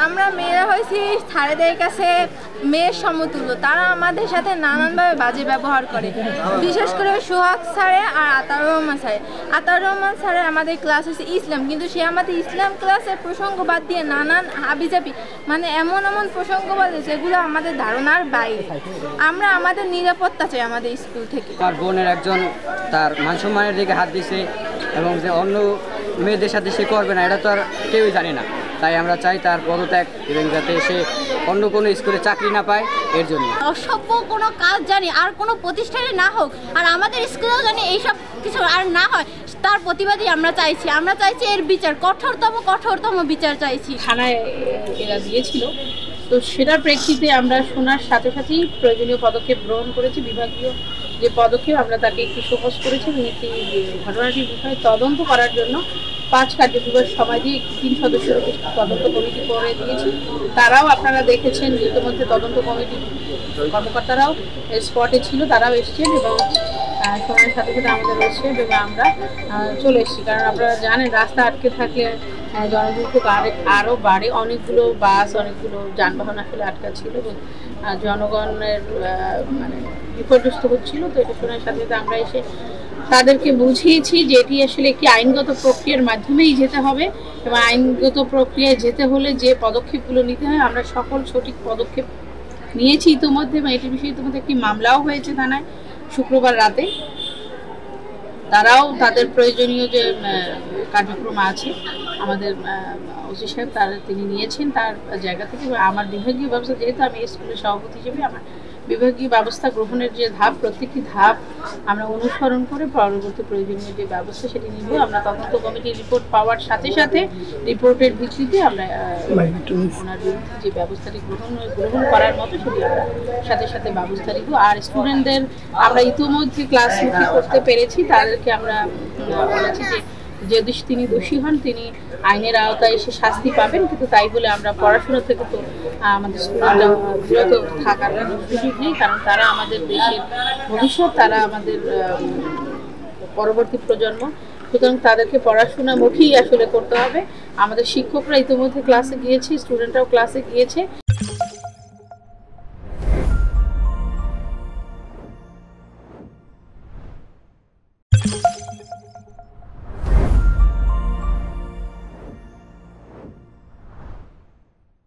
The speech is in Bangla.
আমরা মেয়েরা হয়েছি স্যারেদের কাছে মেয়ের সমতুল্য। তারা আমাদের সাথে নানানভাবে বাজে ব্যবহার করে, বিশেষ করে সোহাগ স্যারে আর আতাউর রহমান স্যারে। আতাউর রহমান স্যারের আমাদের ক্লাস হচ্ছে ইসলাম, কিন্তু সে আমাদের ইসলাম ক্লাসের প্রসঙ্গ বাদ দিয়ে নানান হাবিজাবি মানে এমন এমন প্রসঙ্গ বলে যেগুলো আমাদের ধারণার বাইরে। আমরা আমাদের নিরাপত্তা চাই আমাদের স্কুল থেকে। আমার বোনের একজন তার মান সম্মানের দিকে হাত দিছে এবং যে অন্য মেয়েদের সাথে সে করবে না এটা তো আর কেউই জানে না। তাই আমরা চাই তার পদত্যাগ এবং যাতে সে অন্য কোনো স্কুলে চাকরি না পায় এর জন্য। অসভ্য কোনো কাজ জানি আর কোনো প্রতিষ্ঠানে না হোক, আর আমাদের স্কুলেও জানি এইসব কিছু আর না হয়, তার প্রতিবাদই আমরা চাইছি। আমরা চাইছি এর বিচার, কঠোরতম বিচার চাইছি। থানায় এরা দিয়েছিল, তো সেটার প্রেক্ষিতে আমরা শোনার সাথে সাথেই প্রয়োজনীয় পদক্ষেপ গ্রহণ করেছি। বিভাগীয় যে পদক্ষেপ আমরা তাকে একটু শোকজ করেছি, নীতি ঘটনাটির বিষয়ে তদন্ত করার জন্য 5 কার্যদিবস সময় দিয়ে 3 সদস্যের তদন্ত কমিটি করে দিয়েছি। তারাও আপনারা দেখেছেন ইতিমধ্যে তদন্ত কমিটির কর্মকর্তারাও স্পটে ছিল, তারাও এসেছেন এবং সময়ের সাথে সাথে আমাদের এসে এবং আমরা চলে এসেছি। কারণ আপনারা জানেন রাস্তা আটকে থাকলে জনদুর্ভোগ আরও বাড়ে। অনেকগুলো বাস, অনেকগুলো যানবাহন আসলে আটকা ছিল এবং জনগণের মানে বিপর্যস্ত হচ্ছিল। তো এটা শোনার সাথে সাথে আমরা এসে তাদেরকে বুঝিয়েছি যে এটি আসলে একটি আইনগত প্রক্রিয়ার মাধ্যমেই যেতে হবে এবং আইনগত প্রক্রিয়ায় যেতে হলে যে পদক্ষেপগুলো নিতে হয় আমরা সকল সঠিক পদক্ষেপ নিয়েছি ইতিমধ্যে, এবং এটির বিষয়ে ইতিমধ্যে একটি মামলাও হয়েছে থানায় শুক্রবার রাতে। তারাও তাদের প্রয়োজনীয় যে কার্যক্রম আছে আমাদের ওসি সাহেব তিনি নিয়েছেন তার জায়গা থেকে। আমার বিভাগীয় ব্যবস্থা, যেহেতু আমি স্কুলের সভাপতি হিসেবে আমার বিভাগীয় ব্যবস্থা গ্রহণের যে ধাপ, প্রত্যেকটি ধাপ আমরা অনুসরণ করে পরবর্তী প্রয়োজনীয় যে ব্যবস্থা সেটি নিব। আমরা তদন্ত কমিটির রিপোর্ট পাওয়ার সাথে সাথে রিপোর্টের ভিত্তিতে আমরা ওনার বিরুদ্ধে যে ব্যবস্থাটি গ্রহণ করার মতো সেটি আমরা সাথে সাথে ব্যবস্থা নিব। আর স্টুডেন্টদের আমরা ইতিমধ্যে ক্লাসমুখী করতে পেরেছি, তাদেরকে আমরা বলেছি যে যদি তিনি দোষী হন তিনি আইনের আওতায় এসে শাস্তি পাবেন, কিন্তু তাই বলে আমরা পড়াশোনা থেকে তো আমাদের স্টুডেন্টরা বিরত থাকার কোনো সুযোগ নেই। কারণ তারা আমাদের দেশের ভবিষ্যৎ, তারা আমাদের পরবর্তী প্রজন্ম। সুতরাং তাদেরকে পড়াশোনামুখী আসলে করতে হবে। আমাদের শিক্ষকরা ইতিমধ্যে ক্লাসে গিয়েছে, স্টুডেন্টরাও ক্লাসে গিয়েছে।